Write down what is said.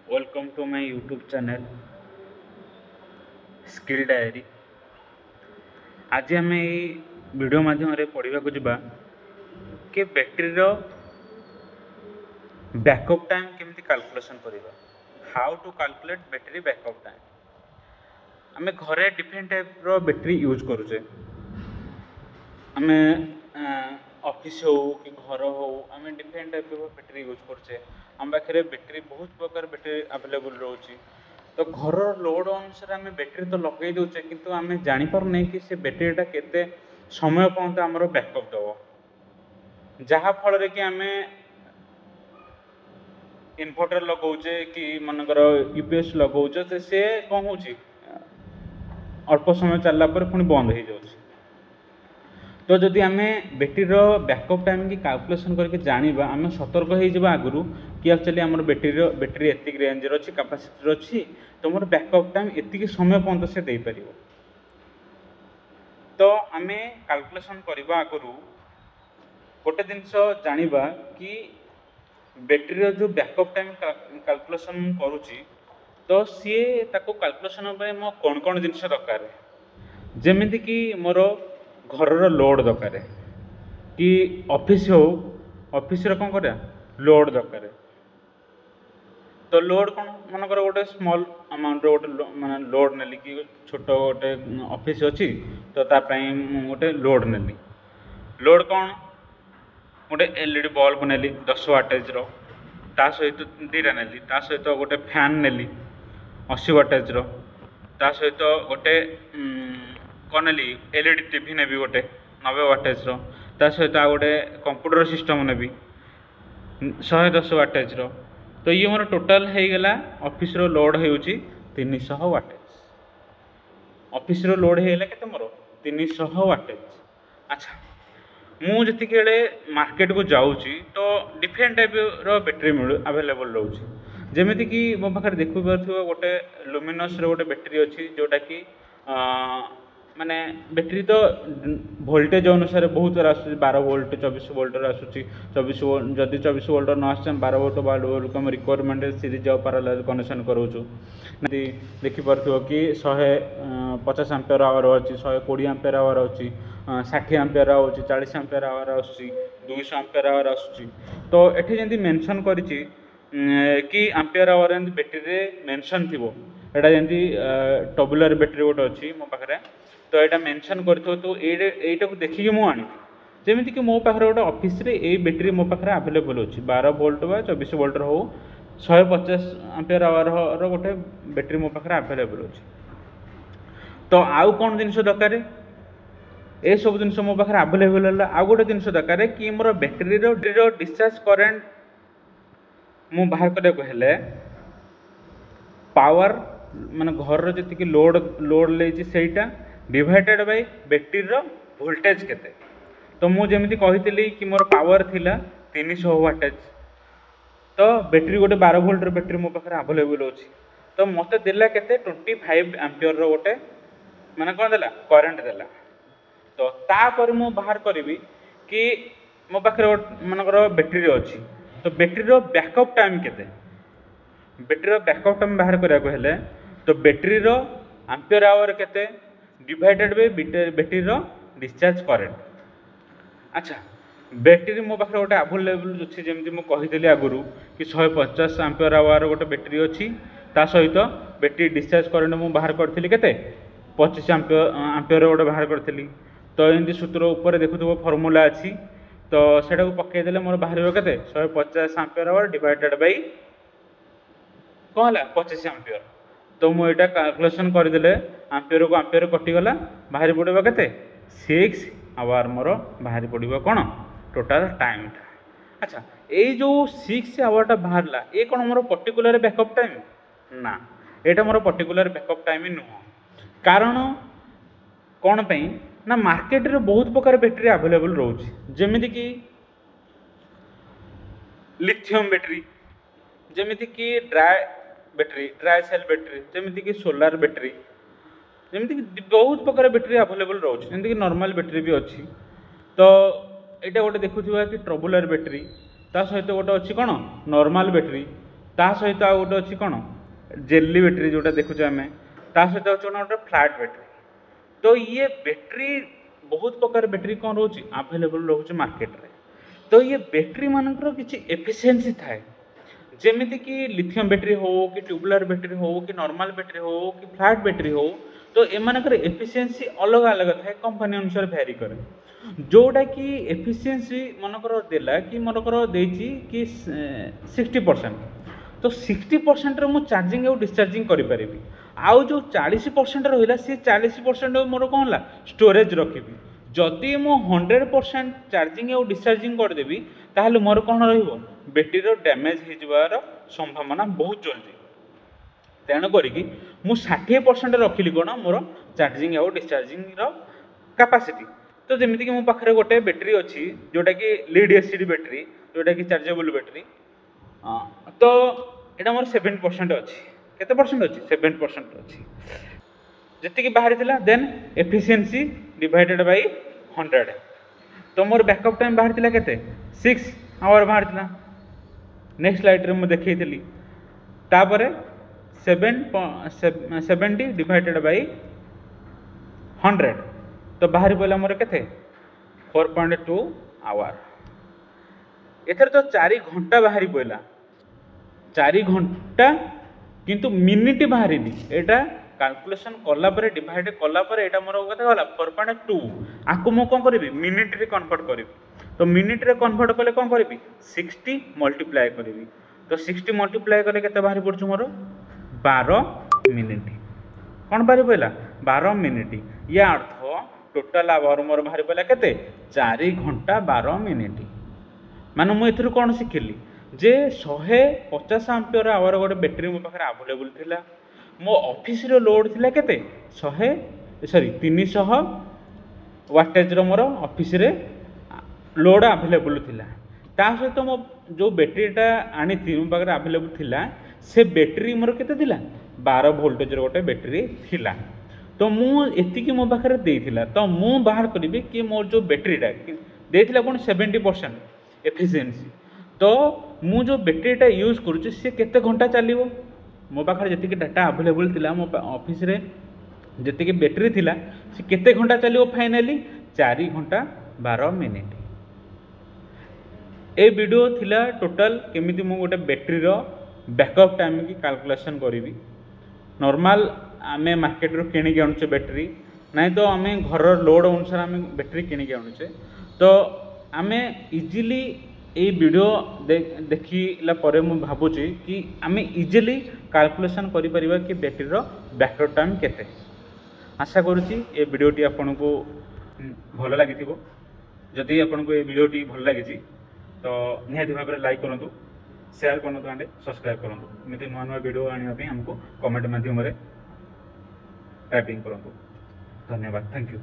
Welcome to my YouTube channel skill diary. आज आम video माध्यम पढ़ा जावा कि बैटेरी बैकअप टाइम केमती कैलकुलेशन करवा। How to calculate battery backup time. आम घरे डिफरेंट टाइप रो बैटेरी यूज करुचे। आम ऑफिस हो कि घर हो आम डिफरेंट टाइप बैटेरी यूज करुचे। आम पाखे बैटेरी बहुत प्रकार बैटेरी अवेलेबल रोचे। तो घर लोड अनुसार आम बैटेरी तो लगे दौचे किंतु आम जापर नहीं कि से बैटेरीटा केते समय पर्यंत आमर बैकअप दब। जहाँफल कि आम इनभर्टर लगाऊे कि मनकर यूपीएस लगाऊे तो सी कौन हो अल्प समय चलला पुणी बंद हो जाए। तो जदि आम बैटेरीर बैकअप टाइम की कैलकुलेशन करके जानिबा आम सतर्क हो आगु कि एक्चुअली आम बैटेरी एतिक रेंजर अच्छी कैपेसिटी अच्छी तो मोर बैकअप टाइम एतिक समय पर्यंत से दे पारिबो। तो आम कैलकुलेशन करबा आगु गोटे जिनस जानिबा कि बैटेरी जो बैकअप टाइम कैलकुलेशन करुच्ची तो सी ताको कैलकुलेशन मो कौन कौन जिनस दरकार जमीती कि मोर घर लोड दरकार कि ऑफिस हो ऑफिस कौन कर लोड दरकार। तो लोड कौन मनकर गोटे स्मॉल अमाउंट गोटे माने लोड नेली कि छोट गोटे ऑफिस अच्छी तो गोटे लोड नेली। लोड कौन गोटे एलईडी बल्ब नेली 10 वाटेज रो ता सहित दीटा नेली ता सहित गोटे फैन नेली 80 वाटेज रो ता सहित गोटे कौन नेली एलईडी टीवी नेबी गोटे 90 वाटेज रो ता सहित आ गोटे कंप्यूटर सिस्टम नेबी 110 वाटेज रो। तो ये मोर टोटाल हो गला ऑफिस रो लोड होउची 300 वाटेज। ऑफिस रो लोड हो गला केते मोर 300 वाटेज। अच्छा मुझे मार्केट को जाऊँगी तो डिफरेंट टाइप रो बैटेरी अवेलेबल रोचे। जमीती कि मो पाखे देखु पार्थिव गोटे लुमिनस रो गोटे बैटेरी अच्छी जोटा कि माने बैटेरी तो वोल्टेज अनुसार बहुत आसूँ 12 वोल्ट 24 वोल्टर आसूँ 24 वोल्ट जदि 24 वोल्टर न आस 12 वोल्ट 12 वोल्ट को रिक्वायरमेंट सीरीज और पैरेलल कनेक्शन करोचु। देखिपार कि 150 एम्पियर आवर अच्छी 120 एम्पियर आवर अच्छी 60 एम्पियर आउची 40 एम्पियर आवर आसूँ 200 एम्पियर आवर आसूँ। तो ये जमी मेंशन करिछि कि ampere hour and battery mention थी एटा जमी टबुलर बैटेरी गोटे अच्छी मो पाखे तो यहाँ मेंशन कर तो यहीटा को देखिए मुझे जमीती कि मो पाखे गोटे ऑफिस रे ये बैटेरी मो पाखे अवेलेबल अच्छी 12 वोल्ट बा 24 वोल्टर हो 150 एम्पियर आवर गोटे बैटेरी मो पाखे अवेलेबल अच्छी। तो आउ कौन जिनस दरकार ये सब जिन मो पाखे आवेलेबल है। आउ गोटे जिन दरकार कि मोर बैटेरी डिस्चार्ज करेन्ट मु बाहर करने पावर माने घर जी लोड लोड लेटा डिवाइडेड बाय बैटेरी वोल्टेज केते। तो मुझे कही कि मोर पावर थिला 300 वाटेज तो बैटेरी गोटे 12 वोल्टर बैटेरी मो पाखे अवेलेबल अच्छी। तो मत देला केते 25 एम्पियर गोटे माने कौन देला करेन्ट देला। तो तापर मु बाहर करी कि मो पाखे मनकर बैटेरी अच्छी तो बैटेरी बैकअप टाइम केते बैटेरी बैकअप टाइम बाहर करने हेले तो बैटेरी एम्पियर आवर केते divided by battery discharge current. अच्छा बैटेरी मो पाखे गोटे अवेलेबल अच्छी जमी मुझे कही आगुरी कि 150 एम्पियर आवर गोटे बैटेरी अच्छी ता सहित बैटेरी डिस्चार्ज करेंट मुझे बाहर करी के 25 एम्पियर गोटे बाहर करी। तो एमती सूत्र उपर देखुव फर्मूला अच्छी तो सेटा को पकईदे मोर बाहर के 150 एम्पियर आवर डिवाइडेड बाय कौन है 25 एम्पियर। तो मुझे कैलकुलेशन करदे एम्पियर को एम्पियर कटिगला बाहरी पड़ो के 6 आवर मोर बाहरी पड़ो कौन टोटाल टाइम। अच्छा ये जो 6 आवर बाहर ये कौन मोर पर्टिकुलर बैकअप टाइम ना यहाँ मोर पर्टिकुलर बैकअप टाइम नुह। कारण कौन पे ना मार्केट रे बहुत प्रकार बैटेरी अवेलेबल रोचे जमीती कि लिथियम बैटेरी जमीती कि ड्राई सेल बैटेरी जमीती कि सोलार बैटेरी जमीती कि बहुत प्रकार बैटेरी अवेलेबल रोचे जमीती कि नॉर्मल बैटेरी भी अच्छी। तो यहाँ गोटे देखुवा कि ट्रबुलर बैटेरी ता सहित गोटे अच्छी कौन नॉर्मल बैटेरी ता सहित आ गोटे अच्छी कौन जेली बैटेरी जोटा देखुचे आम ता सहित अच्छे गोटे फ्लैट बैटेरी। तो ये बैटेरी बहुत प्रकार बैटेरी कौन रोचे आवेलेबल रोचे मार्केट रे। तो ये बैटेरी मानकर किसी एफिशिएंसी थाए जेमिति कि लिथियम बैटेरी हो कि ट्यूबुलर बैटेरी हो कि नॉर्मल बैटेरी हो कि फ्लैट बैटेरी हो तो एमानकर एफिशिएंसी अलग अलग थाए कंपनी अनुसार भैरी करे जोटा कि एफिशिएंसी मनकर देला कि मनकर देछि कि 60% तो 60% रे मु चार्जिंग और डिस्चार्जिंग करि परिबी आउ जो 40% रहिला से 40% मोर कोन ला स्टोरेज रखिबी जदि मु 100% चार्जिंग और डिस्चार्जिंग कर देबी ताहले मोर कोन रहिबो बैटेरी डैमेज हो जवार संभावना बहुत जल्दी तेणु करिकी मु 60% रखिली कोन मोर चार्जिंग और डिस्चार्जिंग रो कैपेसिटी। तो जेमिति कि मो पाखरे गोटे बैटेरी अछि जोटा कि लीड एसिड बैटेरी जोटा कि चार्जेबल बैटेरी तो एटा मोर 7% अछि केते परसेंट अछि 7% अछि जति कि बाहरी थिला देन एफिशिएंसी डिवाइडेड बाय 100 तो मोर बैकअप टाइम बाहरी थिला केते 6 आवर बाहरी थिला। नेक्स्ट स्लाइड रे मु देखैतली तापरे 70 डिवाइडेड बाय 100 तो बाहरी पड़ला मोर केते 4.2 आवर एथर तो 4 घंटा बाहरी पड़ला 4 घंटा किंतु मिनिट बाहरी एटा कैलकुलेशन कला परे डिवाइड कला परे एटा मोर कते गला 4.2 आकु मु कोन करबी मिनिट रे कन्वर्ट करबी तो मिनिट रे कन्वर्ट कले कोन करबी 60 मल्टीप्लाई करबी तो 60 मल्टीप्लाई कले केते बाहरी पड़छु मोर 12 मिनिट कोन बाहरी पइला 12 मिनिट या अर्थ टोटल आवर मोर बाहरी पइला केते 4 घंटा 12 मिनिट माने मु एथरु कोन सिखिली जे 150 एम्पियर आवर गोटे बैटेरी मो पाखरे अवेलेबल थिला मो ऑफिस रो लोड थिला केते 300 वाटेज रो मोर ऑफिस रे लोड अवेलेबल थिला ता सहित मो जो बैटेरीटा आनी थी मो पाखरे अवेलेबल थिला से बैटेरी मोर केते थिला 12 वोल्टेज रो गोटे बैटेरी थिला तो मु एतिकी मो पाखरे देइथिला तो मु बाहर करबी कि मोर जो बैटेरीटा देइथिला कोन 70% एफिशिएंसी तो मु जो बैटेरीटा यूज करूची से केते घंटा चलिवो मो पाखरे जति डाटा अवेलेबल थिला मो ऑफिस रे जति बैटेरी थिला से केते घंटा चलिवो फाइनली 4 घंटा 12 मिनिट। ए वीडियो थिला टोटल केमिति मु गोटे बैटेरी रो बैकअप टाइम की कैलकुलेशन करिवि नॉर्मल आमे मार्केट रो किनि के आनुचे बैटेरी नहीं तो आमे घर लोड अनुसार आमे बैटेरी किनि के आनुचे तो आमे इजीली ये वीडियो देखिला परे मु भाबुची कि आमे इजीली कैलकुलेशन करि परिबा कि बैटेरी रो बैकअप टाइम केते। आशा करूची ये वीडियोटी आपनको भल लागिथिबो जदि आपनको ये वीडियोटी भल लागिची तो निहाती भाव में लाइक करूँ शेयर करूँ एंड सब्सक्राइब करूँ एमती नुआ नुआ वीडियो आने हमको कमेंट माध्यम टाइपिंग करूँ। धन्यवाद थैंक यू।